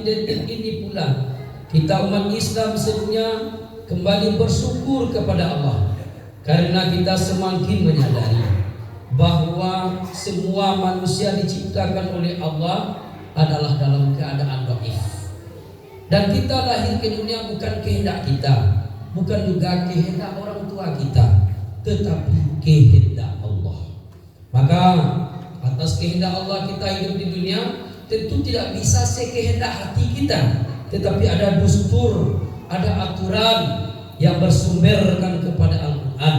identik ini pula kita umat Islam sedunia kembali bersyukur kepada Allah, karena kita semakin menyadari bahwa semua manusia diciptakan oleh Allah adalah dalam keadaan dhaif. Dan kita lahir ke dunia bukan kehendak kita, bukan juga kehendak orang tua kita, tetapi kehendak Allah. Maka atas kehendak Allah kita hidup di dunia, tentu tidak bisa sekehendak hati kita, tetapi ada dustur, ada aturan yang bersumberkan kepada Al-Quran.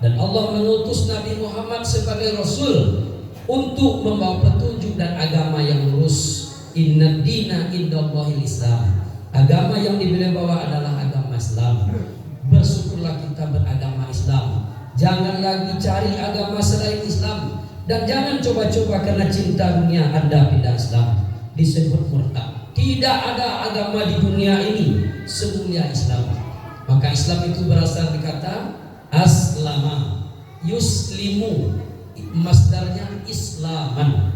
Dan Allah mengutus Nabi Muhammad sebagai Rasul untuk membawa petunjuk dan agama yang lurus. Inna dina indallahil Islam. Agama yang dibeli bawa adalah agama Islam. Bersyukurlah kita beragama Islam. Jangan lagi cari agama selain Islam. Dan jangan coba-coba karena cinta dunia Anda pindah Islam, disebut murtad. Tidak ada agama di dunia ini semulia Islam. Maka Islam itu berasal dari kata aslama, yuslimu, masdarnya islaman.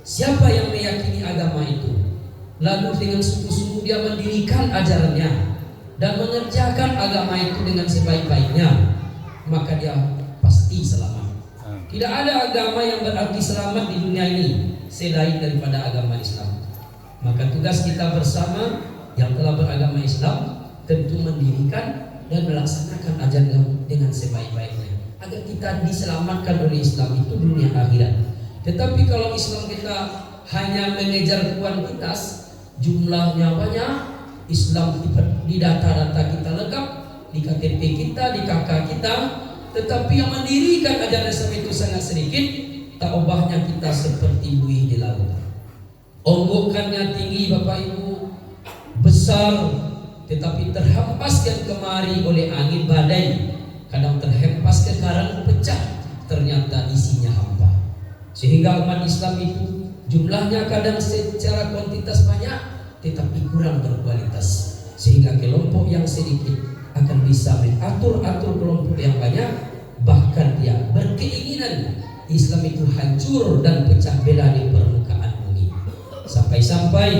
Siapa yang meyakini agama itu, lalu dengan sungguh-sungguh dia mendirikan ajarannya dan mengerjakan agama itu dengan sebaik-baiknya, maka dia pasti selamat. Tidak ada agama yang berarti selamat di dunia ini selain daripada agama Islam. Maka tugas kita bersama yang telah beragama Islam tentu mendirikan dan melaksanakan ajaran dengan sebaik-baiknya, agar kita diselamatkan oleh Islam itu dunia akhirat. Tetapi kalau Islam kita hanya mengejar kuantitas, jumlahnya banyak, Islam di data-data kita lengkap, di KTP kita, di KK kita, tetapi yang mendirikan ajaran Islam itu sangat sedikit, tak ubahnya kita seperti buih di laut. Onggokannya tinggi Bapak Ibu, besar, tetapi terhempaskan kemari oleh angin badai. Kadang terhempas ke karang pecah, ternyata isinya hampa. Sehingga umat Islam itu jumlahnya kadang secara kuantitas banyak, tetapi kurang berkualitas. Sehingga kelompok yang sedikit akan bisa mengatur-atur kelompok yang banyak, bahkan dia berkeinginan Islam itu hancur dan pecah belah di permukaan bumi. Sampai-sampai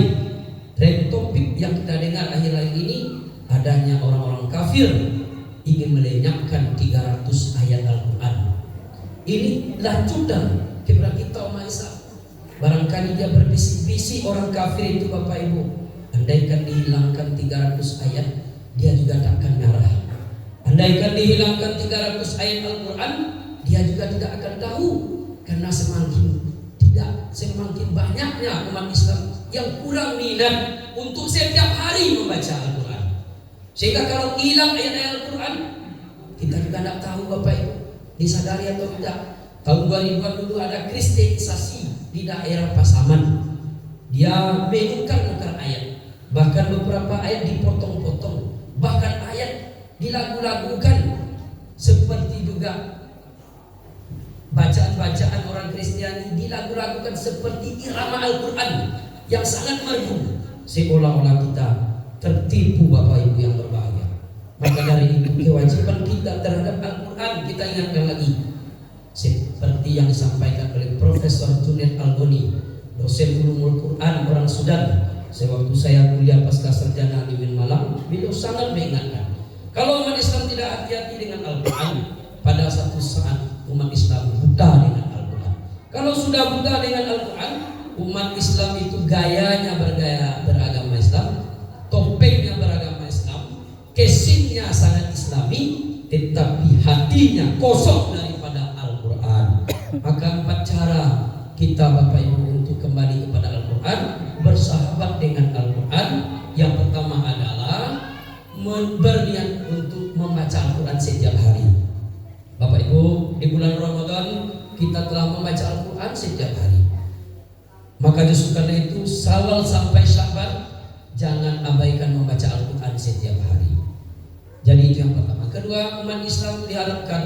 tren topik yang kita dengar akhir-akhir ini, adanya orang-orang kafir ingin melenyapkan 300 ayat Al-Quran. Ini lanjutan kepada kita umat Islam. Barangkali dia berbisik-bisik orang kafir itu Bapak Ibu, andaikan dihilangkan 300 ayat, dia juga takkan marah. Andaikan dihilangkan 300 ayat Al-Quran, dia juga tidak akan tahu, karena semakin banyaknya umat Islam yang kurang minat untuk setiap hari membaca Al-Quran. Sehingga kalau hilang ayat-ayat Al-Quran, kita juga tidak tahu Bapak Ibu, disadari atau tidak. Tahun 2000-an dulu ada kristenisasi di daerah Pasaman. Dia menukar-nukar ayat, bahkan beberapa ayat dipotong-potong, bahkan ayat dilagu-lagukan, seperti juga bacaan-bacaan orang Kristiani dilagu-lagukan seperti irama Al-Quran yang sangat merdu, seolah-olah kita tertipu Bapak Ibu yang berbahagia. Maka dari itu kewajiban kita terhadap Al-Quran kita ingatkan lagi, seperti yang disampaikan oleh Profesor Junaid Al-Goni, dosen ulumul Quran orang Sudan. Sewaktu saya kuliah pasca sarjana di Malang, beliau sangat mengingatkan, kalau umat Islam tidak hati-hati dengan Al-Quran, pada satu saat umat Islam buta dengan Al-Quran. Kalau sudah buta dengan Al-Quran, umat Islam itu gayanya beragama Islam, topengnya beragama Islam, casingnya sangat Islami, tetapi hatinya kosong daripada Al-Quran. Maka 4 cara kita Bapak Ibu untuk kembali kepada Al-Quran, bersahabat dengan Al-Quran. Yang pertama adalah berniat untuk membaca Al-Quran setiap hari. Bapak Ibu, di bulan Ramadan kita telah membaca Al-Quran setiap hari. Maka justru karena itu Syawal sampai Sya'ban jangan abaikan membaca Al-Quran setiap hari. Jadi itu yang pertama. Kedua, umat Islam diharapkan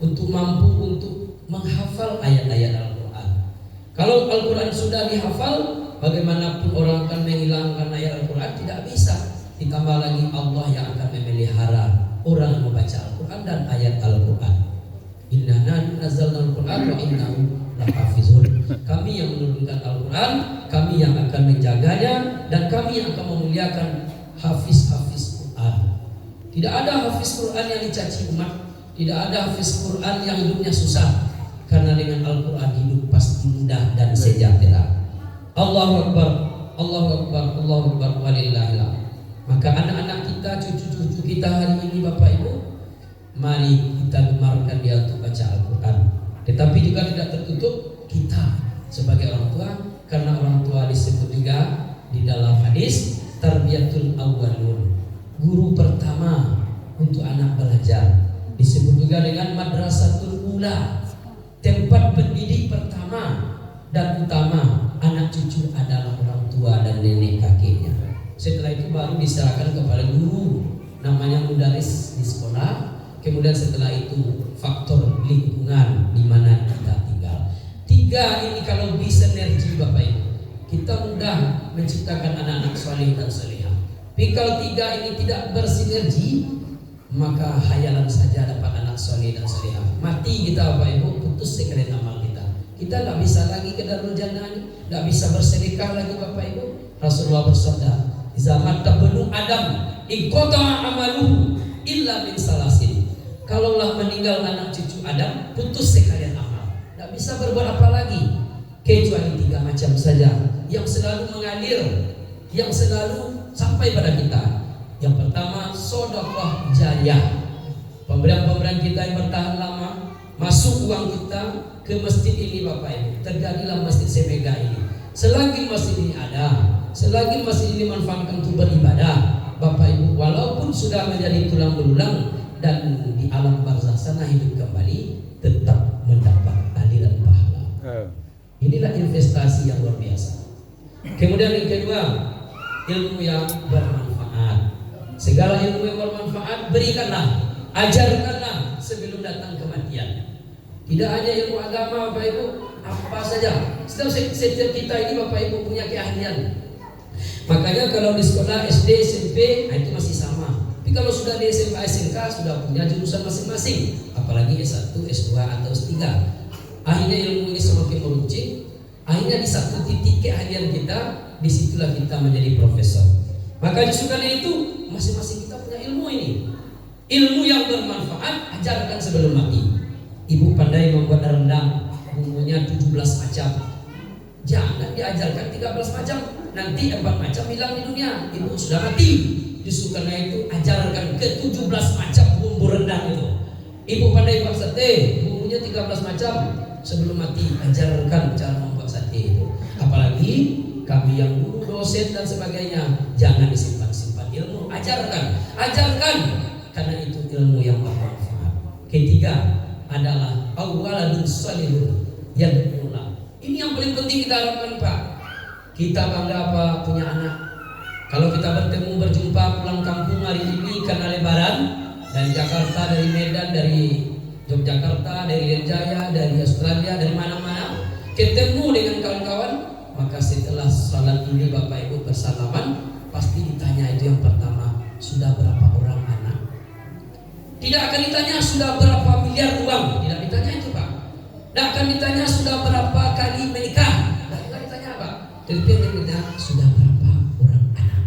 untuk mampu untuk menghafal ayat-ayat Al-Quran. Kalau Al-Quran sudah dihafal, bagaimanapun orang akan menghilangkan ayat Al-Quran tidak bisa. Ditambah lagi Allah yang akan memelihara orang yang membaca Al-Quran dan ayat Al-Quran. Inna nazzalna al-Quran wa innahu hafizun. Kami yang menurunkan Al-Quran, kami yang akan menjaganya, dan kami yang akan memuliakan hafiz-hafiz Quran. Tidak ada hafiz Quran yang dicaci umat, tidak ada hafiz Quran yang hidupnya susah, karena dengan Al-Quran hidup pasti mudah dan sejahtera. Allahu Akbar, Allahu Akbar, Allahu Akbar, walillahil hamd. Maka anak-anak kita, cucu-cucu kita hari ini Bapak Ibu, mari kita gemarkan dia untuk baca Al-Quran. Tetapi juga tidak tertutup kita sebagai orang tua, karena orang tua disebut juga di dalam hadis tarbiyatul awwalun, guru pertama untuk anak belajar. Disebut juga dengan madrasatul ula, tempat pendidik pertama dan utama anak cucu adalah orang tua dan nenek kakeknya. Setelah itu baru diserahkan kepada guru, namanya mudaris di sekolah. Kemudian setelah itu faktor lingkungan di mana kita tinggal. Tiga ini kalau bersinergi Bapak Ibu, kita mudah menciptakan anak-anak saleh dan salehah. Tapi kalau tiga ini tidak bersinergi, maka hayalan saja dapat anak saleh dan salehah. Mati kita Bapak Ibu, putus sekalian amal kita. Kita nggak bisa lagi ke Darul Jannah, nggak bisa bersedekah lagi Bapak Ibu. Rasulullah bersabda, zaman tabnu Adam iqata amaluhu illa min salasin. Kalaulah meninggal anak cucu Adam, putus sekalian amal, nggak bisa berbuat apa lagi kecuali tiga macam saja yang selalu mengalir, yang selalu sampai pada kita. Yang pertama, sedekah jariyah, pemberian-pemberian kita yang bertahan lama, masuk uang kita ke masjid ini Bapak Ibu, terjadilah masjid semega ini. Selagi masjid ini ada, selagi masjid ini manfaatkan untuk beribadah Bapak Ibu, walaupun sudah menjadi tulang belulang dan di alam barzakh sana hidup kembali, tetap mendapat aliran pahala. Inilah investasi yang luar biasa. Kemudian yang kedua, ilmu yang bermanfaat. Segala ilmu yang bermanfaat berikanlah, ajarkanlah sebelum datang kematian. Tidak hanya ilmu agama Bapak Ibu, apa saja. Setiap kita ini Bapak Ibu punya keahlian. Makanya kalau di sekolah SD, SMP, itu masih sama. Tapi kalau sudah di SMA, SMK sudah punya jurusan masing-masing. Apalagi S1, S2 atau S3. Akhirnya ilmu ini semakin meruncing. Akhirnya di satu titik keahlian kita, disitulah kita menjadi profesor. Maka disukai itu masing-masing kita punya ilmu ini. Ilmu yang bermanfaat ajarkan sebelum mati. Ibu pandai membuat rendang, bumbunya 17 macam. Jangan diajarkan 13 macam, nanti 4 macam hilang di dunia. Ibu sudah mati. Justru karena itu ajarkan ke 17 macam bumbu rendang itu. Ibu pandai buat sate, bumbunya 13 macam. Sebelum mati ajarkan cara membuat sate itu. Apalagi kami yang guru, dosen dan sebagainya, jangan disimpan-simpan ilmu, ajarkan karena itu ilmu yang bermanfaat. Ketiga adalah awaladun salihun yad'ulah. Ini yang paling penting kita harapkan Pak. Kita bangga apa punya anak. Kalau kita bertemu berjumpa pulang kampung hari ini karena lebaran, dari Jakarta, dari Medan, dari Yogyakarta, dari Denjaya, dari Australia, dari mana-mana, ketemu dengan kawan-kawan, maka setelah salat ini Bapak Ibu bersalaman, pasti ditanya itu yang pertama, sudah berapa orang anak? Tidak akan ditanya sudah berapa miliar uang, tidak ditanya itu Pak. Tidak akan ditanya sudah berapa kali menikah, tidak ditanya Pak. Tapi yang ditanya sudah berapa orang anak.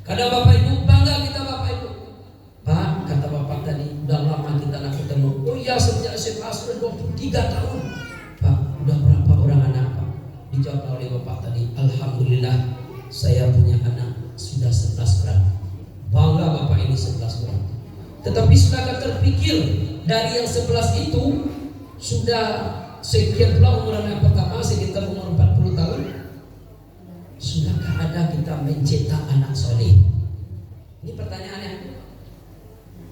Kadang Bapak Ibu bangga kita Bapak Ibu. Pak, kata Bapak tadi, udah lama kita nak ketemu. Oh iya, sejak SMA sudah 23 tahun. Pak, udah berapa orang anak Pak? Dijawab oleh Bapak tadi, alhamdulillah saya punya anak sudah 11 orang. Bangga Bapak ini 11 orang. Tetapi sudahkah terpikir dari yang 11 itu sudah sekian pula umur anak pertama sekitar umur 40 tahun? Sudahkah ada kita mencetak anak soleh? Ini pertanyaannya.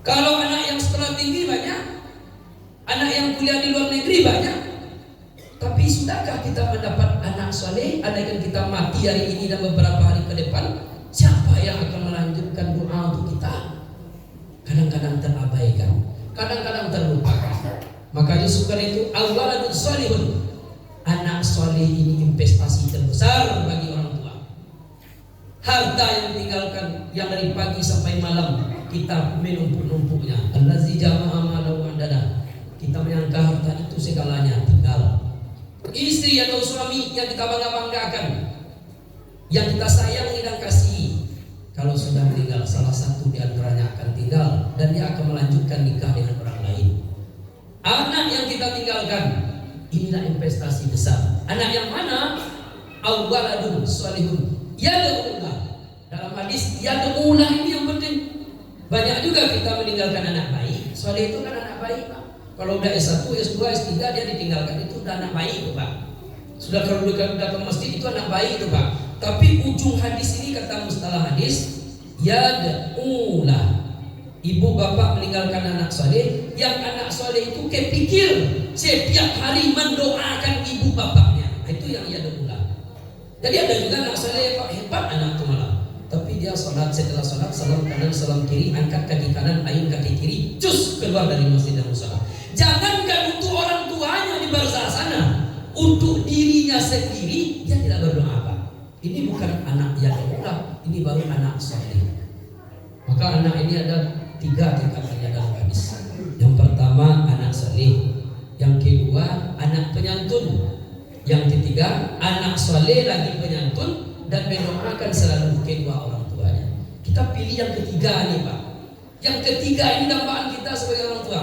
Kalau anak yang sekolah tinggi banyak, anak yang kuliah di luar negeri banyak, tapi sudahkah kita mendapat anak soleh? Andaikan kita mati hari ini dan beberapa hari ke depan, siapa yang akan melanjutkan doa untuk kita? Kadang-kadang terabaikan, kadang-kadang terlupakan. Maka justru itu awaladun salihun, anak soleh ini investasi terbesar bagi orang tua. Harta yang ditinggalkan, yang dari pagi sampai malam kita menumpuk-numpuknya. Allazi jama'a malahu andada. Kita menyangka harta itu segalanya, tinggal. istri atau suami yang kita bangga-banggakan, yang kita sayangi dan kasihi, kalau sudah meninggal salah satu di antaranya akan tinggal dan dia akan melanjutkan nikah dengan orang lain. Anak yang kita tinggalkan, inilah investasi besar. Anak yang mana? Awwaladun sholihun yad'ulah. Dalam hadis yad'ulah ini yang penting. Banyak juga kita meninggalkan anak baik. Sholih itu kan anak baik, Pak. Kalau udah S1, S2, S3 dia ditinggalkan, itu udah anak baik itu, Pak. Sudah kalau udah ke masjid itu anak baik itu, Pak. Tapi ujung hadis ini kata mustalah hadis yad'ulah. Ibu bapak meninggalkan anak soleh, yang anak soleh itu kepikir setiap hari mendoakan ibu bapaknya. Itu yang yad'ulah. Jadi ada juga anak soleh, Pak, hebat anak itu malah. Tapi dia sholat, setelah sholat salam kanan salam kiri, angkat kaki kanan, ayun kaki kiri, cus keluar dari masjid dan musola. Jangankan untuk orang tuanya di barzah sana, untuk dirinya sendiri dia tidak berdoa apa. Ini bukan anak yang yad'ulah, ini baru anak soleh. Maka anak ini ada tiga tingkatannya dalam hadis. Yang pertama anak soleh, yang kedua anak penyantun, yang ketiga anak soleh lagi penyantun dan mendoakan selalu kedua orang tuanya. Kita pilih yang ketiga nih, Pak. Yang ketiga ini dambaan kita sebagai orang tua,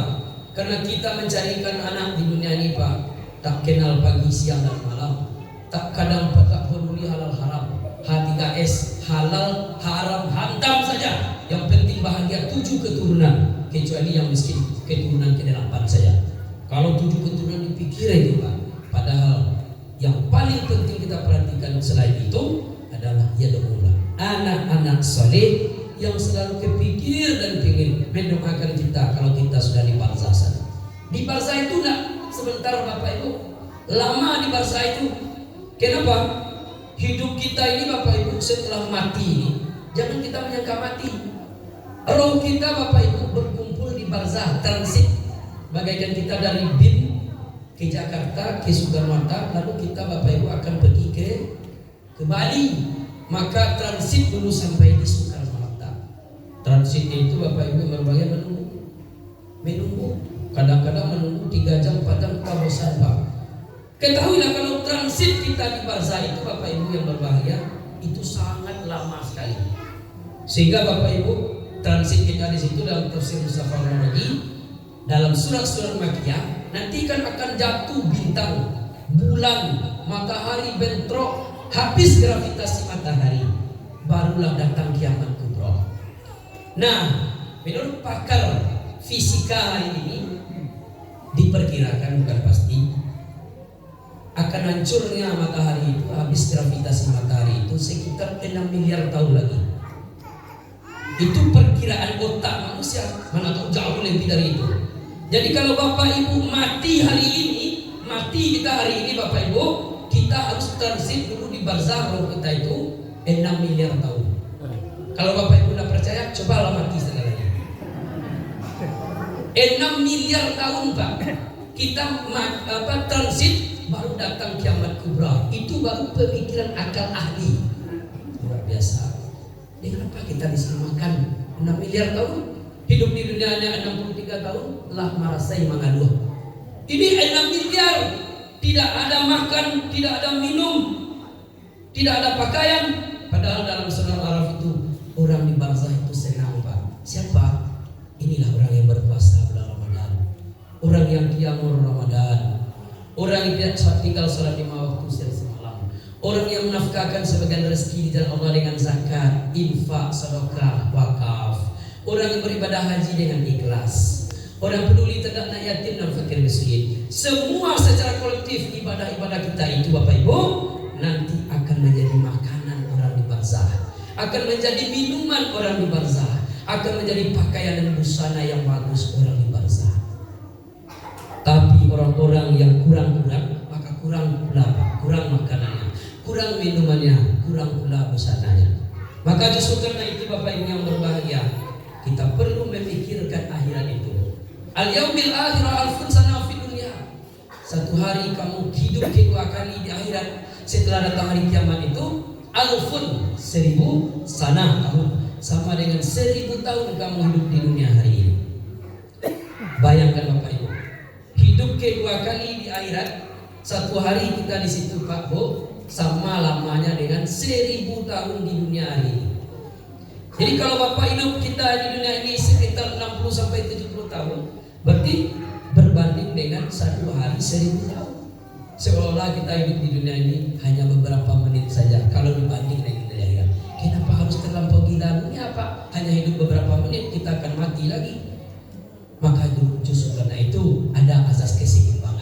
karena kita mencarikan anak di dunia ini, Pak, tak kenal pagi siang dan malam, tak kadang tak peduli halal haram, H3S halal haram hantam saja. Yang penting bahagia 7 keturunan, kecuali yang miskin keturunan ke-8 saja. Kalau 7 keturunan dipikir itu, Pak. Padahal yang paling penting kita perhatikan selain itu adalah yad'ulah, anak-anak soleh yang selalu kepikir dan ingin mendoakan kita kalau kita sudah di barzah sana. Di barzah itu enggak sebentar, Bapak Ibu, lama di barzah itu. Kenapa? Hidup kita ini, Bapak Ibu, setelah mati ini, jangan kita menyangka mati. Roh kita, Bapak Ibu, berkumpul di barzah, transit. Bagaikan kita dari BIM ke Jakarta, ke Soekarno-Hatta, lalu kita, Bapak Ibu, akan pergi ke Bali. Maka transit dulu sampai di Soekarno-Hatta. Transit itu, Bapak Ibu, berbagai menunggu. Kadang-kadang menunggu 3 jam, 4 jam, kita bosan, Pak. Ketahuilah kalau transit kita di barzah itu, Bapak Ibu yang berbahagia, itu sangat lama sekali. Sehingga Bapak Ibu, transit kita di situ dalam tafsir Mustafa Al-Raji, dalam surat-surat Makkiyah, nanti kan akan jatuh bintang, bulan, matahari bentrok, habis gravitasi matahari, barulah datang kiamat kubra. Nah, menurut pakar fisika hari ini diperkirakan, bukan pasti, akan hancurnya matahari itu, habis gravitasi matahari itu sekitar 6 miliar tahun lagi. Itu perkiraan otak manusia, mana tahu jauh lebih dari itu. Jadi kalau Bapak Ibu mati hari ini, mati kita hari ini, Bapak Ibu, kita harus transit dulu di barzah roh kita itu 6 miliar tahun. Kalau Bapak Ibu tidak percaya, cobalah mati sekali lagi. 6 miliar tahun, Pak. Kita transit, baru datang kiamat kubra. Itu baru pemikiran akal ahli. Luar biasa. Dengan apa kita disemakan 6 miliar tahun? Hidup di dunia hanya 63 tahun, telah merasai mengaluh. Ini 6 miliar, tidak ada makan, tidak ada minum, tidak ada pakaian. Padahal dalam surah Al-Araf itu orang di barzah itu senang, Pak. Siapa? Inilah orang yang berpuasa bulan Ramadan, orang yang qiyamul Ramadan, orang yang tidak tinggal sholat 5 waktu semalam, orang yang menafkahkan sebagian rezeki di jalan Allah dengan zakat, infak, sedekah, wakaf, orang yang beribadah haji dengan ikhlas, orang peduli terhadap anak yatim dan fakir miskin. Semua secara kolektif ibadah-ibadah kita itu, Bapak Ibu, nanti akan menjadi makanan orang di barzah, akan menjadi minuman orang di barzah, akan menjadi pakaian dan busana yang bagus orang di barzah. Tapi orang-orang yang kurang-kurang, maka kurang pula, kurang makanannya, kurang minumannya, kurang pula busananya. Maka justru karena itu, Bapak Ibu yang berbahagia, kita perlu memikirkan akhirat itu. Al-yaumil akhir alfun sana fi dunya. Satu hari kamu hidup 2 kali di akhirat. Setelah datang hari kiamat itu, alfun 1000 sana tahun, sama dengan 1000 tahun kamu hidup di dunia hari ini. Bayangkan Bapak Ibu, hidup 2 kali di akhirat, Satu hari kita di situ Pak Bu sama lamanya dengan 1000 tahun di dunia hari ini. Jadi kalau Bapak hidup kita di dunia ini sekitar 60 sampai 70 tahun, berarti berbanding dengan satu hari 1000 tahun. Seolah-olah kita hidup di dunia ini hanya beberapa menit saja kalau dibanding dengan dunia. Kenapa harus terlampau gila dunia Pak? Hanya hidup beberapa menit kita akan mati lagi. Maka justru karena itu ada asas keseimbangan.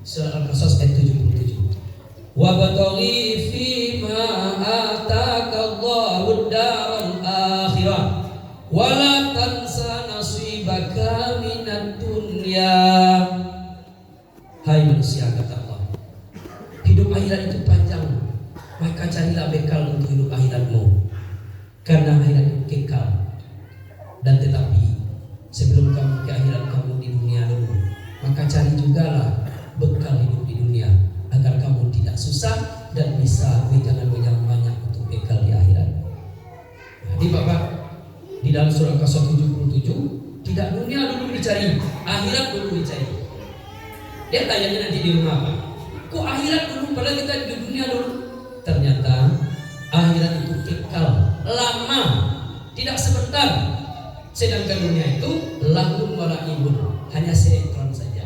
Surah Al-Qasas ayat 77. Wa bataghi fi ma ataka Allahu ad-daral akhirah wa la tansa nasibaka minad dunya. Hai manusia, kata Allah, hidup akhirat itu panjang, maka carilah bekal untuk hidup akhiratmu, karena akhirat itu kekal. Dan tetapi sebelum kamu ke akhirat, kamu di dunia dulu, maka cari jugalah bekal hidup di dunia agar kamu tidak susah dan bisa wejangan-wejangan banyak untuk bekal di akhirat. Jadi Bapak, di dalam surah Al-Qasas 77, tidak dunia dulu dicari, akhirat dulu dicari. Dia tanyanya nanti di rumah Pak, kok akhirat dulu padahal kita di dunia dulu? Ternyata akhirat itu kekal, lama, tidak sebentar. Sedangkan dunia itu lahun walaibun, hanya sinetron saja.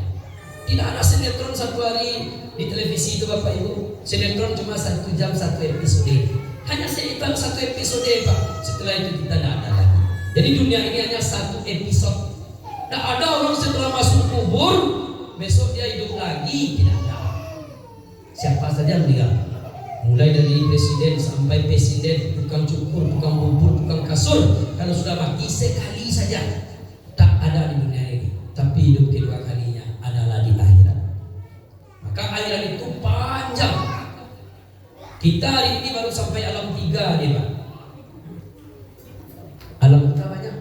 Tidak ada sinetron satu hari di televisi itu Bapak Ibu. Sinetron cuma 1 jam 1 episode. Hanya sinetron 1 episode Pak. Setelah itu kita tidak ada lagi. Jadi dunia ini hanya 1 episode. Tidak ada orang setelah masuk kubur besok dia hidup lagi, tidak ada. Siapa saja meninggal, mulai dari presiden sampai presiden, tukang cukur, tukang bubur, tukang kasur, kalau sudah mati sekali saja, tak ada di dunia ini. Tapi hidup kedua kalinya adalah di akhirat. Maka akhirat itu panjang. Kita hari ini baru sampai alam 3 nih Pak. Alam kita banyak.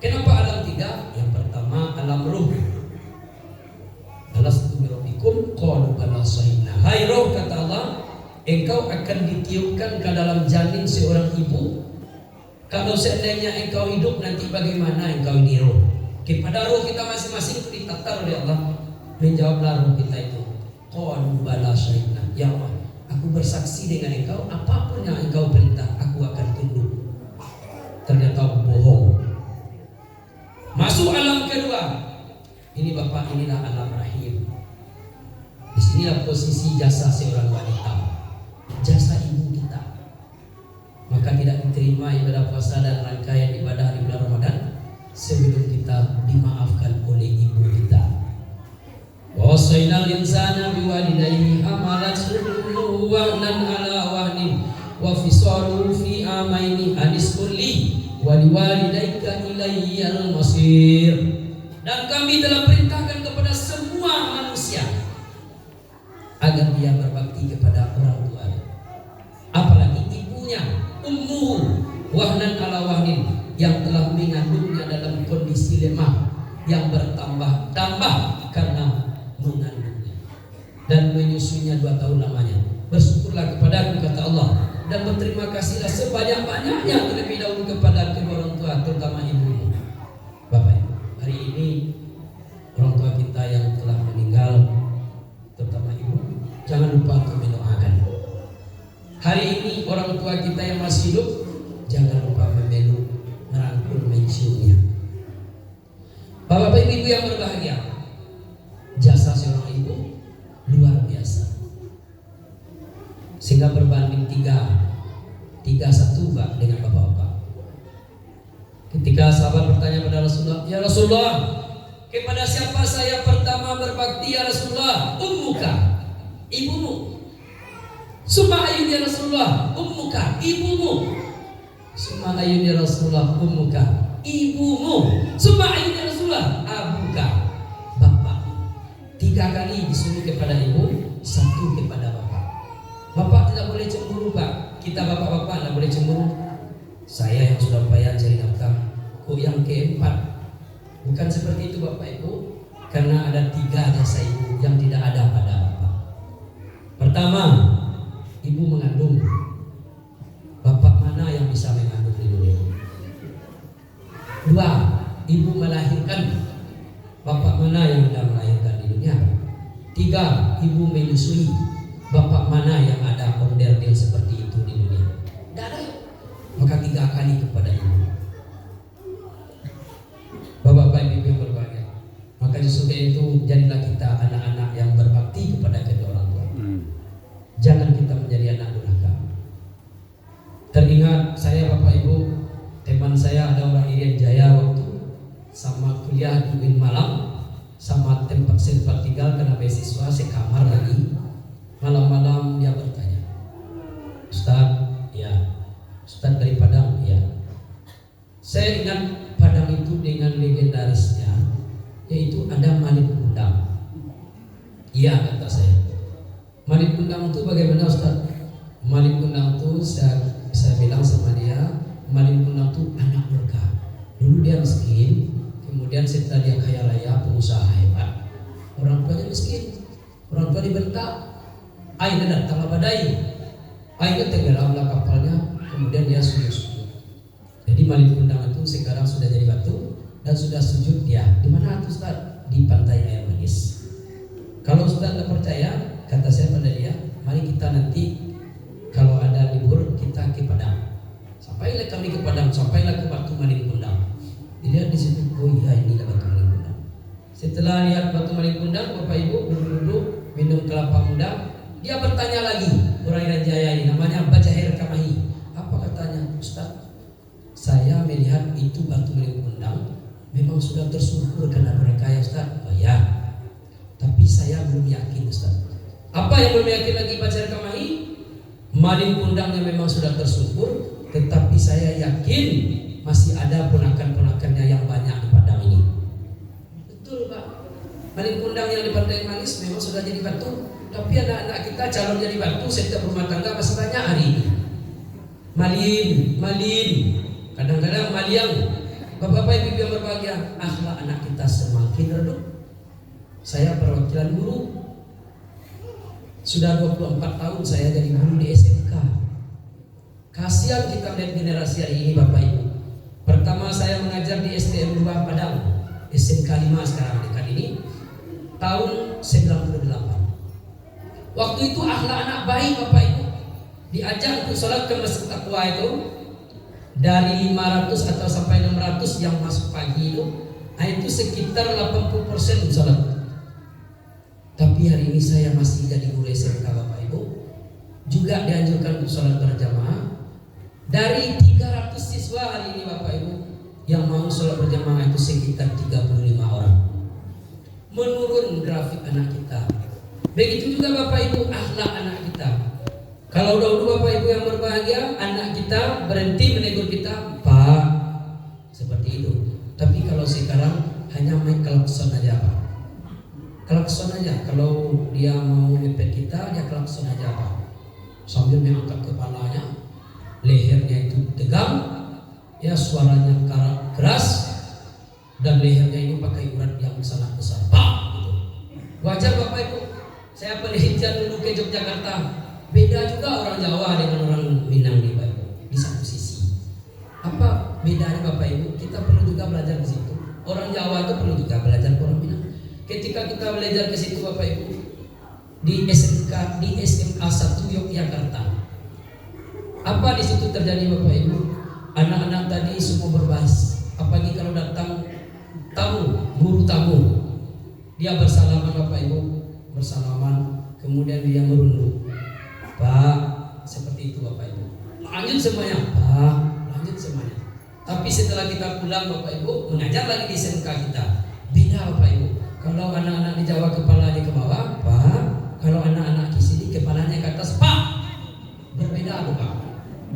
Kenapa alam 3? Yang pertama alam ruh. Alastu birabbikum qalu bala shahidna. Hai roh, kata Allah, engkau akan ditiupkan ke dalam janin seorang ibu. Kalau seandainya engkau hidup, nanti bagaimana engkau ini roh? Kepada roh kita masing-masing itu ditatar oleh Allah. Menjawablah roh kita itu, qalu bala shahidna. Ya Allah, aku bersaksi dengan engkau, apapun yang engkau perintah aku akan tunduk. Ternyata bohong. Masuk alam kedua. Ini Bapak, inilah alam rahim. Di sinilah posisi jasa seorang wanita, jasa ibu kita. Maka tidak diterima ibadah puasa dan rangkaian ibadah di bulan Ramadan sebelum kita dimaafkan oleh ibu kita. Wasainal insana biwalidayhi hamalathu wahnan ala wahnin wa fisaluhu fi amaini aniskulli wa liwalidayka ilayyal masir. Dan kami telah perintahkan kepada semua manusia agar dia berbakti kepada orang tua, apalagi ibunya, ummuhu wahnan ala wahnin, yang telah mengandungnya dalam kondisi lemah yang bertambah-tambah karena mengandungnya dan menyusuinya 2 tahun lamanya. Bersyukurlah kepada aku, kata Allah, dan berterima kasihlah sebanyak-banyaknya terlebih dahulu kepada kedua orang tua, terutama ibu. Bapak Ibu, hari ini orang tua kita yang telah meninggal, terutama ibu, jangan lupa untuk mendoakan. Hari ini orang tua kita yang masih hidup, jangan lupa memeluk, merangkul, menciumnya. Bapak Ibu yang berbahagia, jasa seorang ibu luar biasa, sehingga berbanding 3-1 Pak dengan bapak-bapak. Ketika sahabat bertanya pada Rasulullah, ya Rasulullah, kepada siapa saya pertama berbakti ya Rasulullah? Ummuka, ibumu. Summa ayun ya Rasulullah? Ummuka, ibumu. Summa ayun ya Rasulullah? Ummuka, ibumu. Summa ayun ya Rasulullah? Abuka, bapak. 3 kali disuruh kepada ibu, 1 kepada bapak. Bapak tidak boleh cemburu Pak. Kita bapak-bapak tidak boleh cemburu. Saya yang sudah payah cari nafkah, kok yang keempat? Bukan seperti itu Bapak Ibu, karena ada 3 jasa ibu yang tidak ada pada bapak. Pertama, ibu mengandung. Bapak mana yang bisa mengandung di dunia? 2, ibu melahirkan. Bapak mana yang tidak melahirkan di dunia? 3, Tiga, ibu menyusui. Bapak mana yang ada onderdil seperti itu di dunia? Tidak ada. Maka 3 kali kepada ibu. Bapak ibu yang berbahagia. Maka justru itu jadilah kita anak-anak yang berbakti kepada kedua orang tua. Jangan kita menjadi anak durhaka. Teringat saya Bapak Ibu, teman saya ada orang Irian Jaya waktu sama kuliah di UIN Malang, sama tempat tinggal karena beasiswa sekamar lagi. Malam-malam dia bertanya, Ustaz, ya, Ustaz dari Padang, ya. Saya ingat Padang itu dengan legendarisnya, yaitu ada Malik Kundang. Iya, kata saya. Malik Kundang itu bagaimana Ustaz? Malik Kundang itu saya bilang sama dia, Malik Kundang itu anak berkah. Dulu dia miskin, kemudian setelah dia kaya raya, pengusaha hebat. Orang tuanya miskin, orang tua dibentak. Aina datang badai, aina tenggelamlah kapalnya, kemudian dia sujud. Jadi Malik Kundang itu sekarang sudah jadi batu dan sudah sujud dia. Di mana itu Ustaz? Di pantai air manis. Kalau Ustaz tidak percaya, kata saya pada dia, mari kita nanti kalau ada libur kita ke Padang. Sampailah kami ke Padang, sampailah ke batu Malik Kundang. Dilihat di situ, oh iya inilah batu Malik Kundang. Setelah lihat batu Malik Kundang, Bapak Ibu duduk minum kelapa muda. Dia bertanya lagi, orang Irian Jaya ini namanya Bajahir Kamahi. Apa katanya? Ustaz, saya melihat itu batu Malik Kundang memang sudah tersukur karena mereka ya Ustaz. Oh ya, tapi saya belum yakin Ustaz. Apa yang belum yakin lagi Bajahir Kamahi? Malik Kundang yang memang sudah tersukur, tetapi saya yakin masih ada ponakan-ponakannya yang banyak di Padang ini. Betul Pak. Malik Kundang yang di Pantai Manis memang sudah jadi batu, tapi anak-anak kita calon jadi batu setiap rumah tangga masih banyak hari ini. Malin, kadang-kadang maliang. Bapak-bapak ibu yang berbahagia, akhlak anak kita semakin redup. Saya perwakilan guru, sudah 24 tahun saya jadi guru di SMK. Kasihan kita melihat generasi hari ini Bapak Ibu. Pertama saya mengajar di STM 2 Padang, SMK 5 sekarang dekat ini, tahun 98. Waktu itu akhlak anak baik Bapak Ibu. Diajak untuk sholat ke Masjid Taqwa itu, dari 500 atau sampai 600 yang masuk pagi itu sekitar 80% sholat. Tapi hari ini saya masih jadi guru SMK Bapak Ibu, juga dianjurkan untuk sholat berjamaah. Dari 300 siswa hari ini Bapak Ibu yang mau sholat berjamaah itu sekitar 35 orang. Menurun grafik anak kita. Begitu juga Bapak Ibu akhlak anak kita. Kalau dahulu Bapak Ibu yang berbahagia, anak kita berhenti menegur kita, Pak, seperti itu. Tapi kalau sekarang hanya main klakson aja Pak. Klakson aja, kalau dia mau mepet kita, dia klakson aja Pak. Sambil mengangkat kepalanya, lehernya itu tegang, ya suaranya keras, dan lehernya ini pakai urat yang sangat besar, Pak. Gitu. Wajar Bapak Ibu. Saya penelitian dulu ke Yogyakarta. Beda juga orang Jawa dengan orang Minang nih Bapak Ibu, di satu sisi. Apa bedanya Bapak Ibu? Kita perlu juga belajar di situ. Orang Jawa itu perlu juga belajar orang Minang. Ketika kita belajar ke situ Bapak Ibu, di SMA 1 Yogyakarta, apa di situ terjadi Bapak Ibu? Anak-anak tadi semua berbahas. Apalagi kalau datang tamu, guru tamu, dia bersalaman Bapak Ibu, bersalaman, kemudian dia merunduk. Pak, seperti itu Bapak Ibu. Lanjut semuanya, Pak, lanjut semuanya. Tapi setelah kita pulang Bapak Ibu, mengajar lagi di SMK kita. Beda Bapak Ibu. Kalau anak-anak di Jawa kepalanya ke bawah, Pak. Kalau anak-anak di sini kepalanya ke atas, Pak. Berbeda Bapak.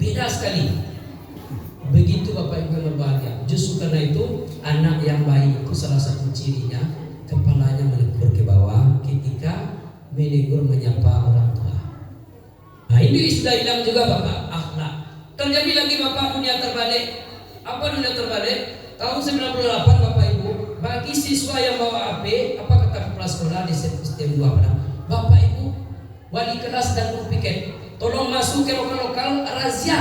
Beda sekali. Begitu Bapak Ibu yang berbahagia. Justru karena itu anak yang baik itu salah satu cirinya kepalanya menegur ke bawah ketika menegur menyapa orang tua. Nah ini sudah hilang juga Bapak akhlak. Terjadi lagi Bapak dunia terbalik. Apa dunia terbalik? Tahun 98 Bapak Ibu, bagi siswa yang bawa AP, apa kata kepala sekolah di sistem 2 Padang? Bapak Ibu, wali kelas dan guru piket, tolong masuk ke lokal-lokal razia.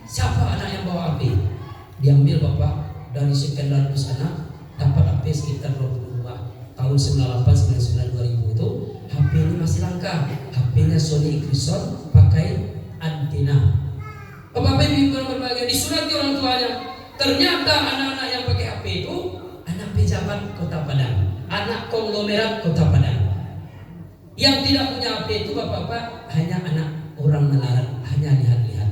Siapa anak yang bawa AP? Diambil Bapak dari sekian ratus anak, dapat AP sekitar 22. Tahun 98, 99, 2000 itu HP ini masih langka. HP-nya Sony Ericsson pakai antena. Bapak Ibu yang berbahagia, disurati orang tuanya. Ternyata anak-anak yang pakai HP itu anak pejabat Kota Padang, anak konglomerat Kota Padang. Yang tidak punya HP itu bapak-bapak hanya anak orang melarat, hanya lihat-lihat.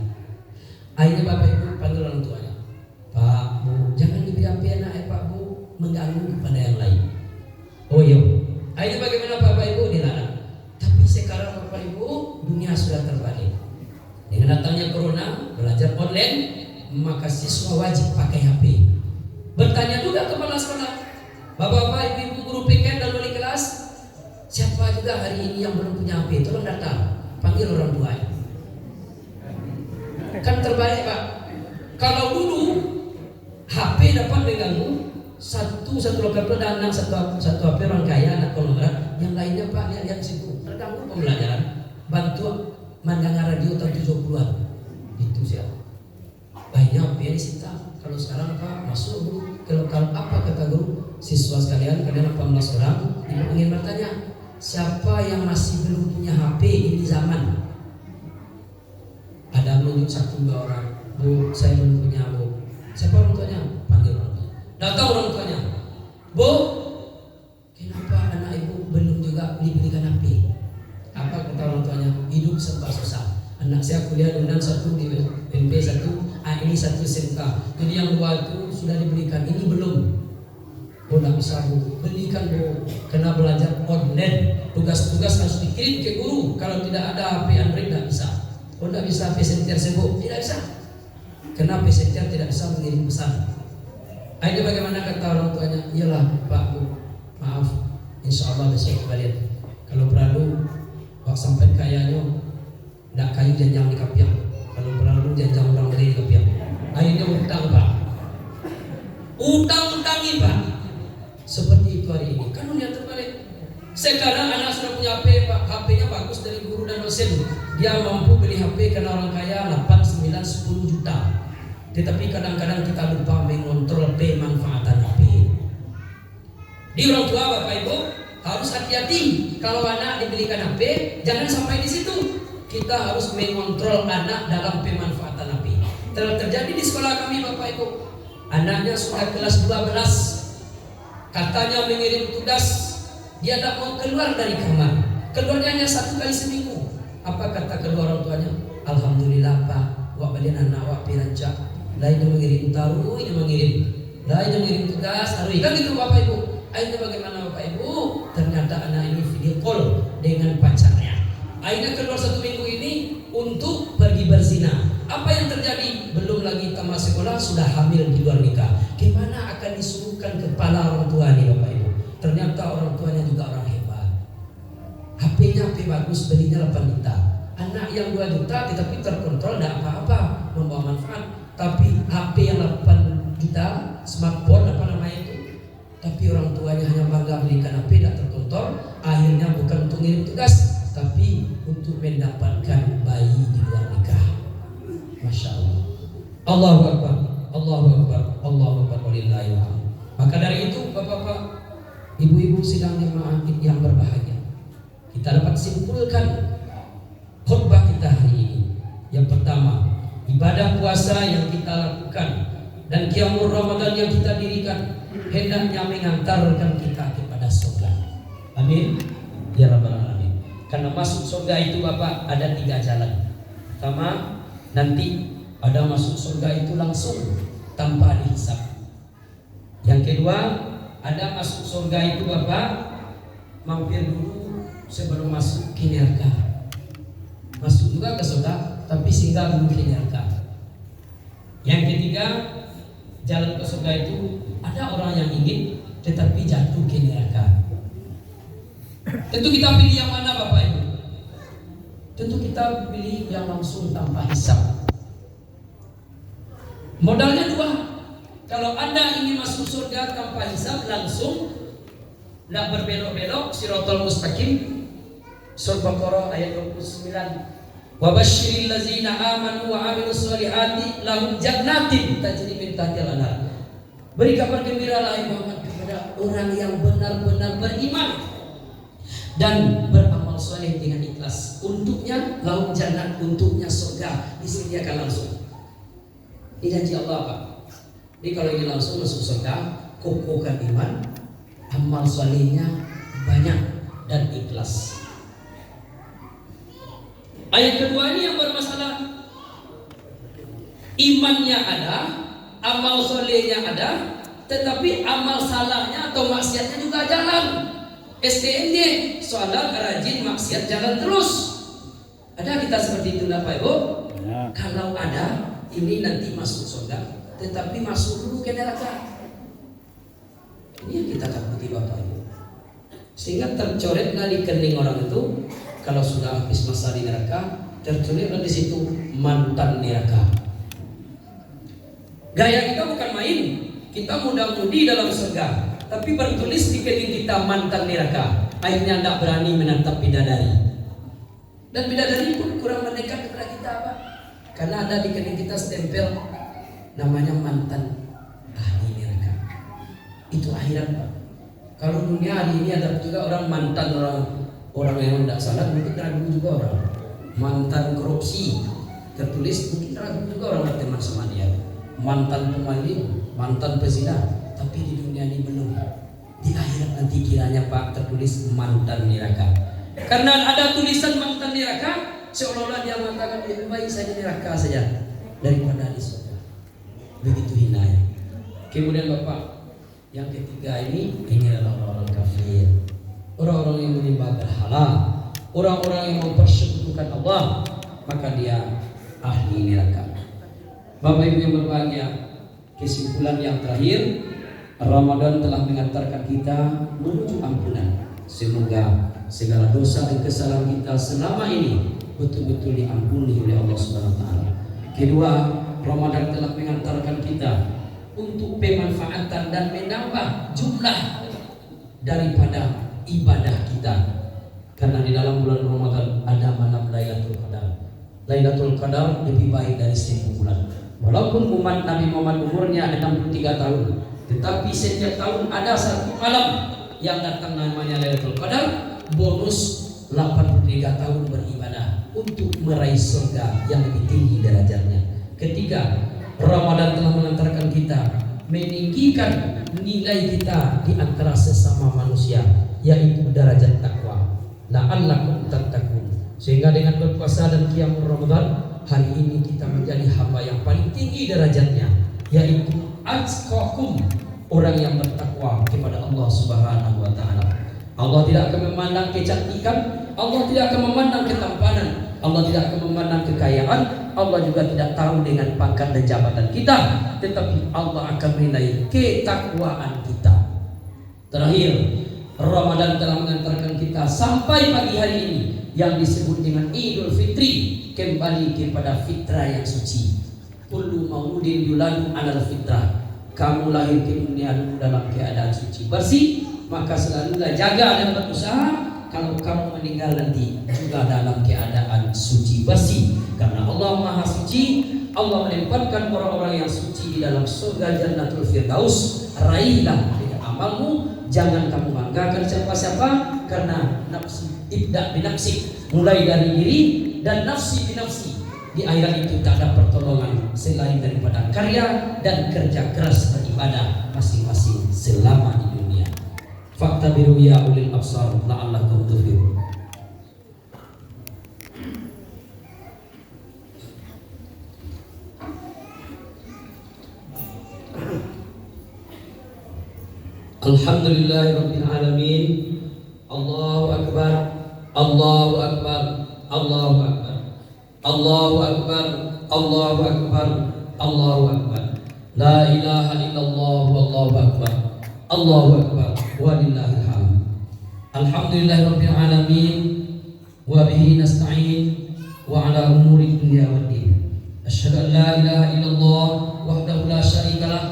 Akhirnya Bapak Ibu panggil orang tuanya. Pak, Bu, jangan diberi HP anak ya Pak Bu, mengganggu kepada yang lain. Oh iya. Akhirnya bagaimana Bapak Ibu dilarang. Tapi sekarang Bapak Ibu dunia sudah terbalik. Dengan datangnya corona, belajar online, maka siswa wajib pakai HP. Bertanya juga kepala sekolah, Bapak-bapak, ibu-ibu guru PK dan wali kelas, siapa juga hari ini yang belum punya HP? Tolong datang, panggil orang tuanya. Kan terbalik Pak. Kalau dulu HP dapat mengganggu satu lokal dan anak satu HP orang kaya, anak konglomerat, yang lainnya Pak lihat situ terganggu pembelajaran, bantu mendengar radio tahun 70-an. Itu siapa? Banyak HP disita. Kalau sekarang Pak masuk guru ke lokal, apa kata guru? Siswa sekalian, kalian 18 orang, ibu ingin bertanya, siapa yang masih belum punya HP ini zaman? Ada menunjuk 1-2 orang. Bu, saya belum punya Bu. Siapa orang tuanya? Panggil orang tuanya. Datang orang tuanya. Bu, kenapa anak ibu belum juga diberikan HP? Apa kata orang tuanya? Hidup serba susah. Anak saya kuliah dengan 1 di MP 1, ini 1 SMK. Jadi yang 2 itu sudah diberikan, ini belum. Oh, tidak bisa Bu, belikan Bu. Kena belajar online. Tugas-tugas harus dikirim ke guru. Kalau tidak ada HP Android tidak bisa. Oh, tidak bisa Messenger sibuk, tidak bisa. Karena Messenger tidak bisa mengirim pesan. Akhirnya bagaimana kata orang tuanya? Iyalah Pak Bu, maaf, insya Allah besok kembali. Kalau perlu Pak sampai kayanya tidak kayu janjang di kapiak. Kalau perlu janjang orang lain di kapiak. Akhirnya utang Pak. Utang-utangi Pak. Seperti itu hari ini. Kan dunia terbalik. Sekarang anak sudah punya HP Pak. HP-nya bagus dari guru dan dosen. Dia mampu beli HP karena orang kaya 8, 9, 10 juta. Tetapi kadang-kadang kita lupa mengontrol pemanfaatan HP. Di orang tua Bapak Ibu harus hati-hati. Kalau anak diberikan HP, jangan sampai di situ. Kita harus mengontrol anak dalam pemanfaatan HP. Terjadi di sekolah kami Bapak Ibu. Anaknya sudah kelas 12. Katanya mengirim tugas, dia tidak mau keluar dari kamar. Keluarnya hanya 1 kali seminggu. Apa kata kedua orang tuanya? Alhamdulillah Pak, wak balian anak wak pirancak. Lain yang mengirim taruh, ini mengirim. Lain yang mengirim tugas, taruh. Kan gitu Bapak Ibu. Akhirnya bagaimana Bapak Ibu? Ternyata anak ini video call dengan pacarnya. Akhirnya keluar 1 minggu ini untuk pergi berzina. Apa yang terjadi? Belum lagi tamat sekolah sudah hamil di luar nikah. Gimana akan disuruhkan kepala orang tua nih Bapak Ibu? Ternyata orang tuanya juga orang hebat. HP-nya HP bagus, belinya 8 juta. Anak yang 2 juta tetapi terkontrol, tidak apa-apa, membawa manfaat. Tapi HP yang 8 juta, smartphone apa namanya itu, tapi orang tuanya hanya bangga belikan HP, tidak terkontrol. Akhirnya bukan untuk ngirim tugas, tapi untuk mendapatkan bayi di luar nikah. Masya Allah. Allahu Akbar, Allahu Akbar, Allahu Akbar, walillahi alhamd. Maka dari itu Bapak-bapak, ibu-ibu sidang jemaah yang berbahagia, kita dapat simpulkan khutbah kita hari ini. Yang pertama, ibadah puasa yang kita lakukan dan qiyamul Ramadan yang kita dirikan hendaknya mengantarkan kita kepada surga. Amin ya rabbal alamin. Karena masuk surga itu Bapak ada 3 jalan. Pertama, nanti ada masuk surga itu langsung tanpa dihisab. Yang kedua, ada masuk surga itu Bapak mampir dulu sebelum masuk ke neraka. Masuk juga ke surga tapi singgah dulu ke neraka. Yang ketiga, jalan ke surga itu ada orang yang ingin tetapi jatuh ke neraka. Tentu kita pilih yang mana Bapak Ibu? Tentu kita pilih yang langsung tanpa hisab. Modalnya 2. Kalau Anda ingin masuk surga tanpa hisab langsung, tidak berbelok-belok, Shiratal Mustaqim, Surah Baqarah ayat 29. Wa basyiril ladzina amanu wa amilus solihati lahum jannatin tajri min tahtiha al-anhar. Beri kabar gembira Muhammad kepada orang yang benar-benar beriman dan beramal soleh dengan ikhlas. Untuknya laut jannah, untuknya surga disediakan langsung. Ini janji Allah, Pak. Jadi kalau ini langsung masuk surga, kokohkan iman, amal solehnya banyak dan ikhlas. Ayat kedua ini yang bermasalah. Imannya ada, amal solehnya ada, tetapi amal salahnya atau maksiatnya juga jalan. STNJ, soalnya rajin maksiat jalan terus. Ada kita seperti itu, Bapak Ibu? Ya. Kalau ada, ini nanti masuk surga, tetapi masuk dulu ke neraka. Ini yang kita takuti, Bapak Ibu. Sehingga tercoretlah di kening orang itu, kalau sudah habis masa di neraka, tercoretlah di situ mantan neraka. Gaya kita bukan main, kita mudah-mudi dalam surga, tapi bertulis di kening kita mantan neraka. Akhirnya tidak berani menatap bidadari. Dan bidadari pun kurang mendekat kepada kita, Pak. Karena ada di kening kita stempel namanya mantan ahli neraka. Itu akhirat, Pak. Kalau dunia hari ini ada juga orang mantan orang yang tidak salah, mungkin ragu juga orang. Mantan korupsi tertulis, mungkin ragu juga orang berteman sama dia. Mantan pemaling, mantan pezina, tapi di dunia ini belum. Di akhirat nanti kiranya, Pak, tertulis mantan neraka. Karena ada tulisan mantan neraka, seolah-olah dia mengatakan lebih baik saya di neraka saja daripada di surga. Begitu hinanya. Kemudian Bapak, yang ketiga ini adalah orang-orang kafir, orang-orang yang menyembah berhala, orang-orang yang mempersekutukan Allah, maka dia ahli neraka. Bapak Ibu yang berbahagia, kesimpulan yang terakhir, Ramadan telah mengantarkan kita menuju ampunan. Semoga segala dosa dan kesalahan kita selama ini betul-betul diampuni oleh Allah Subhanahu wa taala. Kedua, Ramadan telah mengantarkan kita untuk pemanfaatan dan menambah jumlah daripada ibadah kita. Karena di dalam bulan Ramadan ada malam Lailatul Qadar. Lailatul Qadar lebih baik dari 1000 bulan. Walaupun umat Nabi Muhammad umurnya 63 tahun, tetapi setiap tahun ada satu malam yang datang namanya Lailatul Qadar, bonus 83 tahun beribadah untuk meraih surga yang lebih tinggi derajatnya. Ketiga, Ramadan telah mengantarkan kita meninggikan nilai kita di antara sesama manusia, yaitu derajat takwa. La'allakum tattaqun. Sehingga dengan berpuasa dan qiyamul Ramadan, hari ini kita menjadi hamba yang paling tinggi derajatnya, yaitu atqakum, orang yang bertakwa kepada Allah Subhanahu wa taala. Allah tidak akan memandang kecantikan, Allah tidak akan memandang ketampanan, Allah tidak akan memandang kekayaan, Allah juga tidak tahu dengan pangkat dan jabatan kita, tetapi Allah akan menilai ketakwaan kita. Terakhir, Ramadan telah mengantarkan kita sampai pagi hari ini yang disebut dengan Idul Fitri, kembali kepada fitrah yang suci. Kullu mauludin yuladu 'alal fitrah. Kamu lahir ke dunia dalam keadaan suci bersih, maka selalulah jaga dan berusaha kalau kamu meninggal nanti juga dalam keadaan suci bersih. Karena Allah Maha Suci, Allah menempatkan orang-orang yang suci di dalam surga Jannatul Firdaus. Raihlah dengan amalmu, jangan kamu banggakan siapa-siapa, karena nafsi ibda binafsi, mulai dari diri dan nafsi binafsi. Di akhirat itu tak ada pertolongan selain daripada karya dan kerja keras beribadah masing-masing selama di dunia. Fakta biru ya ulil absar la'allakum tuflihun. Alhamdulillahirabbil alamin. Allahu akbar. Allahu akbar. Allahu akbar. Allahu akbar. Allahu akbar. Allahu akbar. La ilaha illallah wallahu akbar. Allahu akbar walillahil hamd. Alhamdulillahirabbil alamin wa bihi nasta'in wa ala umuri dunya waddin. Asyhadu an la ilaha illallah wahdahu la syarika lah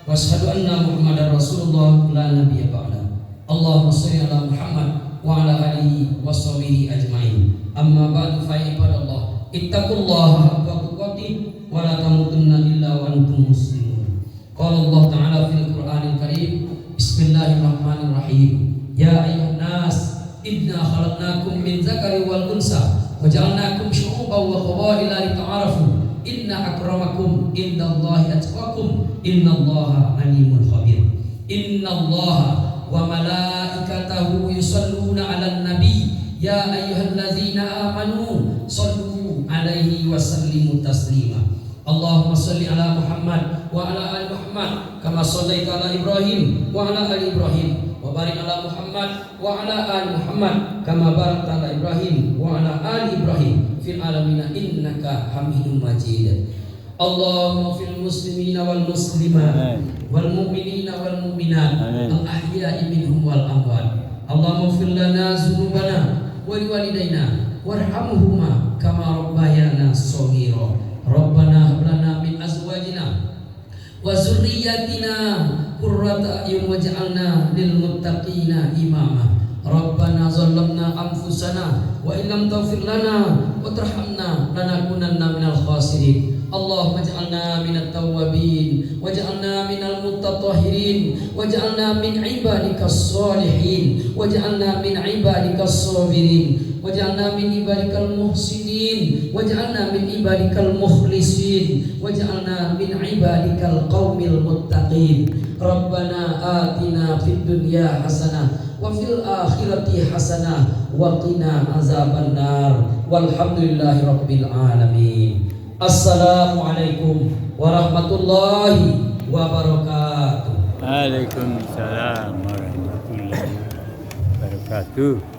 wa asyhadu anna Muhammadar Rasulullah la nabiyya ba'da. Allahumma shalli ala Muhammad wa ala alihi washabihi ajmain. Amma ba'du fa ibadallah, ittaqullaha haqqa tuqatih wa la tamutunna illa wa antum muslimun. Qala Allah Ta'ala fil Qur'anil Karim, Bismillahirrahmanirrahim. Ya ayyuhan nas Inna khalaqnakum min dzakari wal unsa wa ja'alnakum syu'uban wa qabaila lita'arafu. Inna akramakum indallahi atqakum. Innallaha alimun khabir. Innallaha wa malaikatahu yusalluna 'alan nabi ya ayyuhalladzina amanu shallu 'alaihi wa sallimu taslima. Allahumma shalli ala Muhammad wa ala ali Muhammad kama shallaita ala Ibrahim wa ala ali Ibrahim wa barik ala Muhammad wa ala ali Muhammad kama barakta ala Ibrahim wa ala ali Ibrahim fil alamin innaka Hamidum Majid. Allahumma fil muslimina wal muslimat wal mu'minina wal mu'minat al ahya'i minhum wal amwat. Allahumma fir lana dzunubana wa liwalidayna warhamhuma kama rabbayana shaghira. Rabbana hab lana min azwajina wa dzurriyyatina qurrata a'yun waj'alna lil muttaqina imama. Rabbana zalamna anfusana wa illam taghfir lana wa tarhamna lanakunanna minal khasirin. Allahumma ij'alna minat tawwabin waj'alna minal mutatahhirin waj'alna min ibadikas sholihin waj'alna min ibadikas sabirin waj'alna min ibadikal muhsinin waj'alna min ibadikal mukhlisin waj'alna min ibadikal qaumil muttaqin. Rabbana atina fid dunya hasanah wa fil akhirati hasanah wa qina azabannar. Walhamdulillahi rabbil alamin. Assalamualaikum warahmatullahi wabarakatuh. Waalaikumsalam warahmatullahi wabarakatuh.